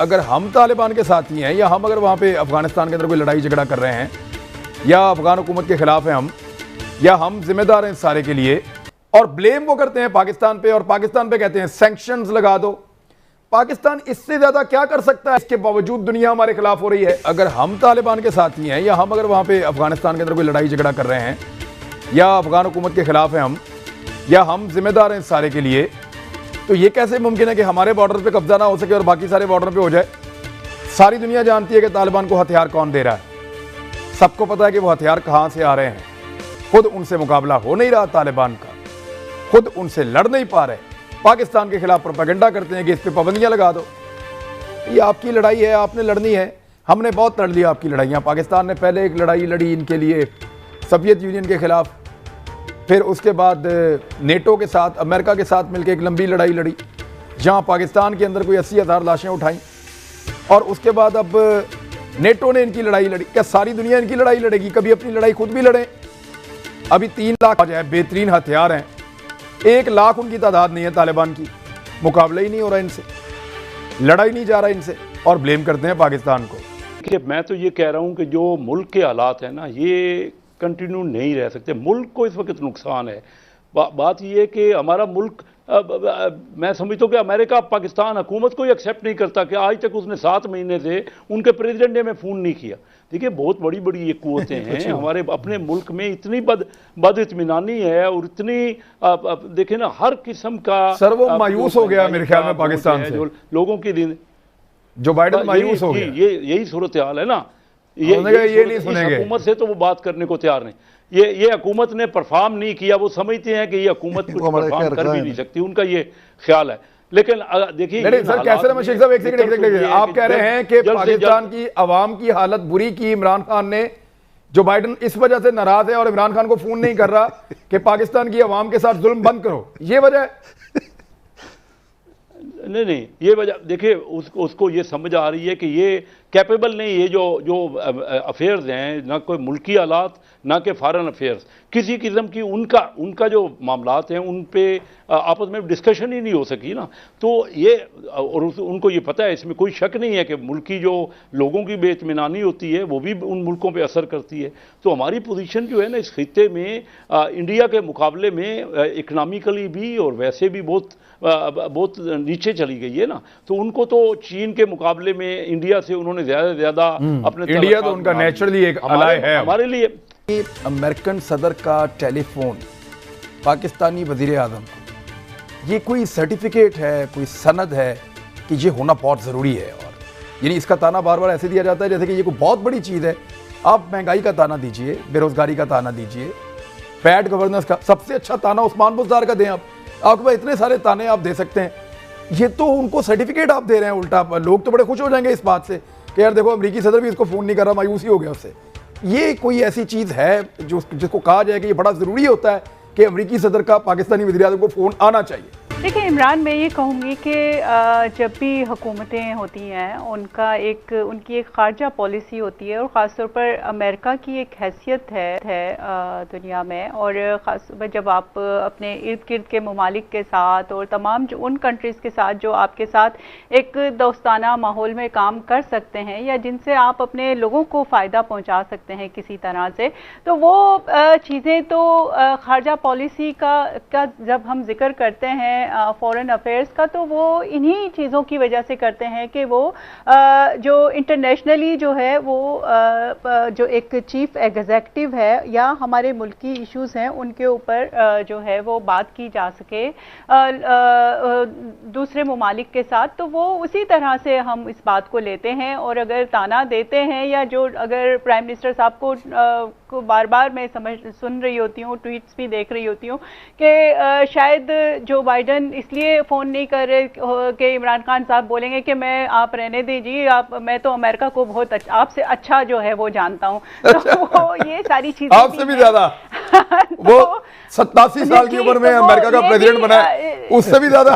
اگر ہم طالبان کے ساتھی ہیں یا ہم اگر وہاں پہ افغانستان کے اندر کوئی لڑائی جھگڑا کر رہے ہیں یا افغان حکومت کے خلاف ہیں ہم یا ہم ذمہ دار ہیں اس سارے کے لیے، اور بلیم وہ کرتے ہیں پاکستان پہ، اور پاکستان پہ کہتے ہیں سینکشنز لگا دو، پاکستان اس سے زیادہ کیا کر سکتا ہے؟ اس کے باوجود دنیا ہمارے خلاف ہو رہی ہے۔ اگر ہم طالبان کے ساتھی ہیں یا ہم اگر وہاں پہ افغانستان کے اندر کوئی لڑائی جھگڑا کر رہے ہیں یا افغان حکومت کے خلاف ہیں ہم یا ہم ذمہ دار ہیں اس سارے کے لیے، تو یہ کیسے ممکن ہے کہ ہمارے بارڈر پہ قبضہ نہ ہو سکے اور باقی سارے بارڈر پہ ہو جائے؟ ساری دنیا جانتی ہے کہ طالبان کو ہتھیار کون دے رہا ہے، سب کو پتا ہے کہ وہ ہتھیار کہاں سے آ رہے ہیں، خود ان سے مقابلہ ہو نہیں رہا طالبان کا، خود ان سے لڑ نہیں پا رہے، پاکستان کے خلاف پروپیگنڈا کرتے ہیں کہ اس پہ پابندیاں لگا دو۔ یہ آپ کی لڑائی ہے، آپ نے لڑنی ہے، ہم نے بہت لڑ لیا آپ کی لڑائیاں۔ پاکستان نے پہلے ایک لڑائی لڑی ان کے لیے سوویت یونین کے خلاف، پھر اس کے بعد نیٹو کے ساتھ، امریکہ کے ساتھ مل کے ایک لمبی لڑائی لڑی جہاں پاکستان کے اندر کوئی 80,000 لاشیں اٹھائیں، اور اس کے بعد اب نیٹو نے ان کی لڑائی لڑی۔ کیا ساری دنیا ان کی لڑائی لڑے گی؟ کبھی اپنی لڑائی خود بھی لڑیں۔ ابھی 3 لاکھ جو ہے بہترین ہتھیار ہیں، 1 لاکھ ان کی تعداد نہیں ہے طالبان کی، مقابلہ ہی نہیں ہو رہا ان سے، لڑا ہی نہیں جا رہا ان سے، اور بلیم کرتے ہیں پاکستان کو۔ کہ میں تو یہ کہہ رہا ہوں کہ جو ملک کے حالات ہیں نا، یہ کنٹینیو نہیں رہ سکتے۔ ملک کو اس وقت نقصان ہے۔ بات یہ ہے کہ ہمارا ملک، میں سمجھتا ہوں کہ امریکہ پاکستان حکومت کو ہی ایکسیپٹ نہیں کرتا کہ آج تک اس نے 7 مہینے سے ان کے پریزیڈنٹ نے ہمیں فون نہیں کیا۔ دیکھیے بہت بڑی بڑی یہ قوتیں ہیں ہمارے اپنے ملک میں، اتنی بد اطمینانی ہے اور اتنی دیکھیں نا ہر قسم کا سر وہ مایوس ہو گیا میرے خیال میں پاکستان سے، لوگوں کی دن جو بائیڈن مایوس ہو گیا۔ یہی صورتحال ہے نا، یہ نہیں سنیں گے حکومت سے تو وہ بات کرنے کو تیار نہیں۔ یہ حکومت نے پرفارم نہیں کیا، وہ سمجھتے ہیں کہ یہ حکومت کچھ پرفارم کر بھی نہیں سکتی، ان کا یہ خیال ہے۔ لیکن دیکھیے سر کیسے میں شیخ صاحب ایک سیکنڈ، آپ کہہ رہے ہیں کہ پاکستان کی عوام کی حالت بری کی عمران خان نے، جو بائیڈن اس وجہ سے ناراض ہے اور عمران خان کو فون نہیں کر رہا کہ پاکستان کی عوام کے ساتھ ظلم بند کرو، یہ وجہ ہے؟ نہیں، یہ وجہ دیکھیں اس کو یہ سمجھ آ رہی ہے کہ یہ کیپیبل نہیں، یہ جو افیئرز ہیں، نہ کوئی ملکی حالات نہ کہ فارن افیئرز، کسی قسم کی ان کا جو معاملات ہیں ان پہ آپس میں ڈسکشن ہی نہیں ہو سکی نا۔ تو یہ اور ان کو یہ پتہ ہے، اس میں کوئی شک نہیں ہے کہ ملکی جو لوگوں کی بے اطمینانی ہوتی ہے وہ بھی ان ملکوں پہ اثر کرتی ہے۔ تو ہماری پوزیشن جو ہے نا اس خطے میں انڈیا کے مقابلے میں اکنامیکلی بھی اور ویسے بھی بہت نیچے چلی گئی ہے نا۔ تو ان کو تو چین کے مقابلے میں انڈیا سے انہوں نے زیادہ سے زیادہ اپنے انڈیا تو ان کا نیچرلی ایک الائے ہے۔ ہمارے لیے امریکن صدر کا ٹیلی فون پاکستانی وزیر اعظم کو، یہ کوئی سرٹیفکیٹ ہے، کوئی سند ہے کہ یہ ہونا بہت ضروری ہے؟ اور یعنی اس کا تانا بار بار ایسے دیا جاتا ہے جیسے کہ یہ کوئی بہت بڑی چیز ہے۔ آپ مہنگائی کا تانا دیجئے، بے روزگاری کا تانا دیجئے، بیڈ گورننس کا، سب سے اچھا تانا عثمان بزدار کا دیں آپ کے پاس اتنے سارے تانے آپ دے سکتے ہیں۔ یہ تو ان کو سرٹیفکیٹ آپ دے رہے ہیں الٹا، لوگ تو بڑے خوش ہو جائیں گے اس بات سے کہ یار دیکھو امریکی صدر بھی اس کو فون نہیں کر رہا، مایوس ہی ہو گیا اس سے۔ یہ کوئی ایسی چیز ہے جس کو کہا جائے کہ یہ بڑا ضروری ہوتا ہے کہ امریکی صدر کا پاکستانی وزیر اعظم کو فون آنا چاہیے؟ دیکھیں عمران، میں یہ کہوں گی کہ جب بھی حکومتیں ہوتی ہیں ان کی ایک خارجہ پالیسی ہوتی ہے، اور خاص طور پر امریکہ کی ایک حیثیت ہے دنیا میں، اور خاص طور پر جب آپ اپنے ارد گرد کے ممالک کے ساتھ اور تمام ان کنٹریز کے ساتھ جو آپ کے ساتھ ایک دوستانہ ماحول میں کام کر سکتے ہیں یا جن سے آپ اپنے لوگوں کو فائدہ پہنچا سکتے ہیں کسی طرح سے، تو وہ چیزیں تو خارجہ پالیسی کا جب ہم ذکر کرتے ہیں فورن افیئرز کا، تو وہ انہی چیزوں کی وجہ سے کرتے ہیں کہ وہ جو انٹرنیشنلی جو ہے وہ جو ایک چیف ایگزیکٹو ہے یا ہمارے ملکی ایشوز ہیں ان کے اوپر جو ہے وہ بات کی جا سکے دوسرے ممالک کے ساتھ، تو وہ اسی طرح سے ہم اس بات کو لیتے ہیں۔ اور اگر تانا دیتے ہیں یا جو اگر پرائم منسٹر صاحب کو بار بار میں سن رہی ہوتی ہوں، ٹویٹس بھی دیکھ رہی ہوتی ہوں کہ شاید جو بائیڈن اس لیے فون نہیں کر رہے کہ عمران خان صاحب بولیں گے کہ آپ رہنے دیجیے، میں تو امریکہ کو بہت آپ سے اچھا جو ہے وہ جانتا ہوں، تو وہ یہ ساری چیزیں آپ سے بھی زیادہ، وہ 87 سال کی عمر میں امریکہ کا پریزیڈنٹ بنا ہے، اس سے بھی زیادہ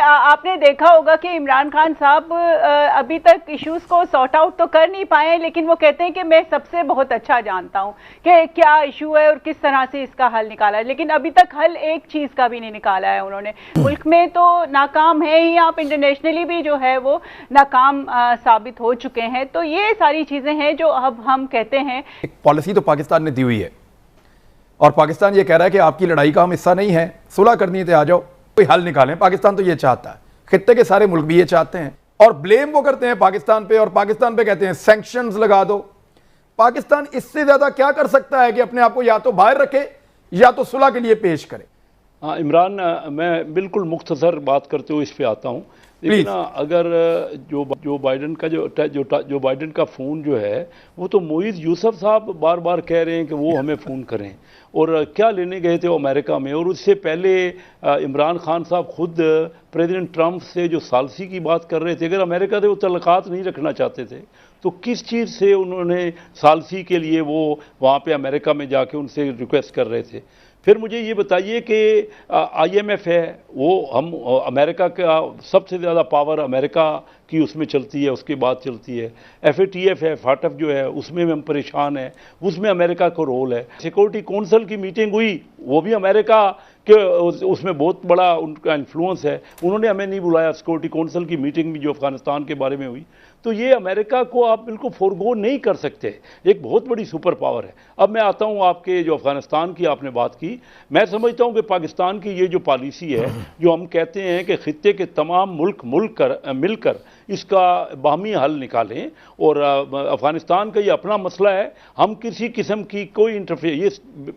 آپ نے دیکھا ہوگا کہ عمران خان صاحب ابھی تک ایشوز کو سارٹ آؤٹ تو کر نہیں پائے، لیکن وہ کہتے ہیں کہ میں سب سے بہت اچھا جانتا ہوں کہ کیا ایشو ہے اور کس طرح سے اس کا حل نکالا ہے، لیکن ابھی تک حل ایک چیز کا بھی نہیں نکالا ہے انہوں نے۔ ملک میں تو ناکام ہے ہی، آپ انٹرنیشنلی بھی جو ہے وہ ناکام ثابت ہو چکے ہیں۔ تو یہ ساری چیزیں ہیں جو اب ہم کہتے ہیں ایک پالیسی تو پاکستان نے دی ہوئی ہے، اور پاکستان یہ کہہ رہا ہے کہ آپ کی لڑائی کا ہم حصہ نہیں ہے، صلح کرنی ہے تو آ جاؤ، کوئی حل نکالیں۔ پاکستان تو یہ چاہتا ہے، خطے کے سارے ملک بھی یہ چاہتے ہیں، اور بلیم وہ کرتے ہیں پاکستان پہ، اور پاکستان پہ کہتے ہیں سینکشنز لگا دو۔ پاکستان اس سے زیادہ کیا کر سکتا ہے کہ اپنے آپ کو یا تو باہر رکھے یا تو صلح کے لیے پیش کرے؟ عمران، میں بالکل مختصر بات کرتے ہوئے اس پہ آتا ہوں۔ لیکن اگر جو بائیڈن کا فون جو ہے وہ تو معیز یوسف صاحب بار بار کہہ رہے ہیں کہ وہ ہمیں فون کریں، اور کیا لینے گئے تھے وہ امریکہ میں، اور اس سے پہلے عمران خان صاحب خود پریزیڈنٹ ٹرمپ سے جو ثالثی کی بات کر رہے تھے، اگر امریکہ سے وہ تعلقات نہیں رکھنا چاہتے تھے تو کس چیز سے انہوں نے ثالثی کے لیے وہ وہاں پہ امریکہ میں جا کے ان سے ریکویسٹ کر رہے تھے؟ پھر مجھے یہ بتائیے کہ آئی ایم ایف ہے، وہ ہم امریکہ کا سب سے زیادہ پاور امریکہ کی اس میں چلتی ہے، اس کے بعد چلتی ہے۔ ایف اے ٹی ایف ہے، فاٹف جو ہے، اس میں ہم پریشان ہیں، اس میں امریکہ کا رول ہے۔ سیکورٹی کونسل کی میٹنگ ہوئی، وہ بھی امریکہ کہ اس میں بہت بڑا ان کا انفلوئنس ہے، انہوں نے ہمیں نہیں بلایا۔ سیکورٹی کونسل کی میٹنگ بھی جو افغانستان کے بارے میں ہوئی، تو یہ امریکہ کو آپ بالکل فورگو نہیں کر سکتے، ایک بہت بڑی سپر پاور ہے۔ اب میں آتا ہوں آپ کے جو افغانستان کی آپ نے بات کی، میں سمجھتا ہوں کہ پاکستان کی یہ جو پالیسی ہے، جو ہم کہتے ہیں کہ خطے کے تمام ملک مل کر اس کا باہمی حل نکالیں، اور افغانستان کا یہ اپنا مسئلہ ہے، ہم کسی قسم کی کوئی انٹرفیئر، یہ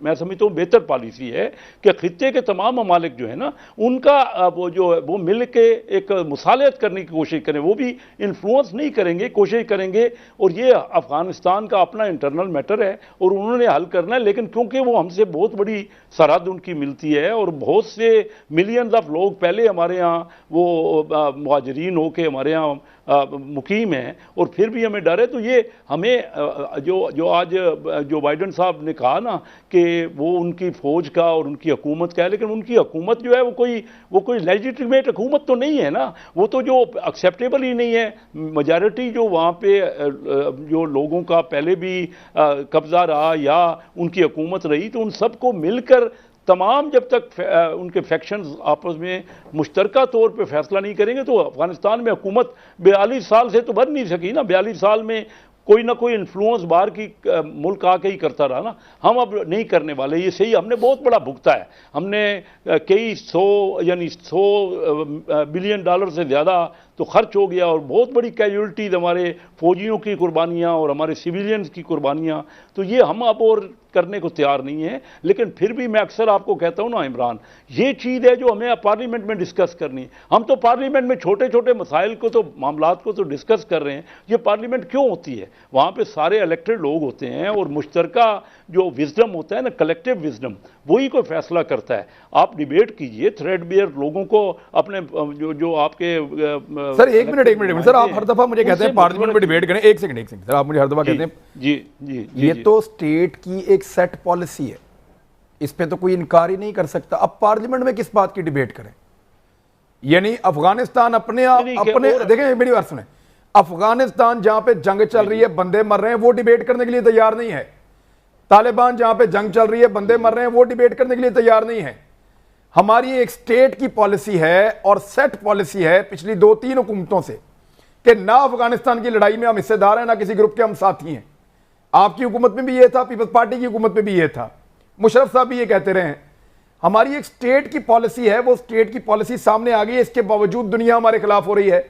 میں سمجھتا ہوں بہتر پالیسی ہے کہ خطے کے تمام ممالک جو ہے نا، ان کا وہ مل کے ایک مصالحت کرنے کی کوشش کریں، وہ بھی انفلوئنس نہیں کریں گے، کوشش کریں گے، اور یہ افغانستان کا اپنا انٹرنل میٹر ہے اور انہوں نے حل کرنا ہے۔ لیکن کیونکہ وہ ہم سے بہت بڑی سرحد ان کی ملتی ہے، اور بہت سے ملینز آف لوگ پہلے ہمارے ہاں وہ مہاجرین ہو کے ہمارے ہاں مقیم ہیں، اور پھر بھی ہمیں ڈر ہے، تو یہ ہمیں جو آج جو بائیڈن صاحب نے کہا نا کہ وہ ان کی فوج کا اور ان کی حکومت کا ہے، لیکن ان کی حکومت جو ہے وہ کوئی لیجیٹیمیٹ حکومت تو نہیں ہے نا، وہ تو جو ایکسیپٹیبل ہی نہیں ہے۔ میجارٹی جو وہاں پہ جو لوگوں کا پہلے بھی قبضہ رہا یا ان کی حکومت رہی، تو ان سب کو مل کر تمام جب تک ان کے فیکشنز آپس میں مشترکہ طور پہ فیصلہ نہیں کریں گے، تو افغانستان میں حکومت 42 سال سے تو بن نہیں سکی نا۔ 42 سال میں کوئی نہ کوئی انفلوئنس باہر کی ملک آ کے ہی کرتا رہا نا، ہم اب نہیں کرنے والے۔ یہ صحیح، ہم نے بہت بڑا بھگتا ہے، ہم نے کئی 100 بلین ڈالر سے زیادہ تو خرچ ہو گیا، اور بہت بڑی کیجولٹیز ہمارے فوجیوں کی قربانیاں اور ہمارے سویلینز کی قربانیاں، تو یہ ہم اب اور کرنے کو تیار نہیں ہیں۔ لیکن پھر بھی میں اکثر آپ کو کہتا ہوں نا عمران، یہ چیز ہے جو ہمیں پارلیمنٹ میں ڈسکس کرنی ہے۔ ہم تو پارلیمنٹ میں چھوٹے چھوٹے مسائل کو تو معاملات کو تو ڈسکس کر رہے ہیں، یہ پارلیمنٹ کیوں ہوتی ہے؟ وہاں پہ سارے الیکٹڈ لوگ ہوتے ہیں، اور مشترکہ جو وزڈم ہوتا ہے نا، کلیکٹیو وزڈم، وہی کوئی فیصلہ کرتا ہے۔ آپ ڈیبیٹ کیجئے، تھریڈ بیئر لوگوں کو اپنے جو آپ کے سر ایک منٹ سر، آپ ہر دفعہ مجھے کہتے ہیں پارلیمنٹ میں ڈیبیٹ کریں۔ ایک سیکنڈ سر، آپ مجھے ہر دفعہ کہتے ہیں یہ تو اسٹیٹ کی ایک سیٹ پالیسی ہے، اس پہ تو کوئی انکار ہی نہیں کر سکتا۔ اب پارلیمنٹ میں کس بات کی ڈیبیٹ کریں؟ یعنی افغانستان اپنے دیکھیں میری بات سنیں، افغانستان جہاں پہ جنگ چل رہی ہے، بندے مر رہے ہیں، وہ ڈیبیٹ کرنے کے لیے تیار نہیں ہے۔ طالبان جہاں پہ جنگ چل رہی ہے، بندے مر رہے ہیں، وہ ڈیبیٹ کرنے کے لیے تیار نہیں ہے۔ ہماری ایک سٹیٹ کی پالیسی ہے اور سیٹ پالیسی ہے پچھلی 2-3 حکومتوں سے کہ نہ افغانستان کی لڑائی میں ہم حصے دار ہیں، نہ کسی گروپ کے ہم ساتھی ہیں۔ آپ کی حکومت میں بھی یہ تھا، پیپلز پارٹی کی حکومت میں بھی یہ تھا، مشرف صاحب بھی یہ کہتے رہے ہیں۔ ہماری ایک سٹیٹ کی پالیسی ہے، وہ سٹیٹ کی پالیسی سامنے آ گئی ہے، اس کے باوجود دنیا ہمارے خلاف ہو رہی ہے۔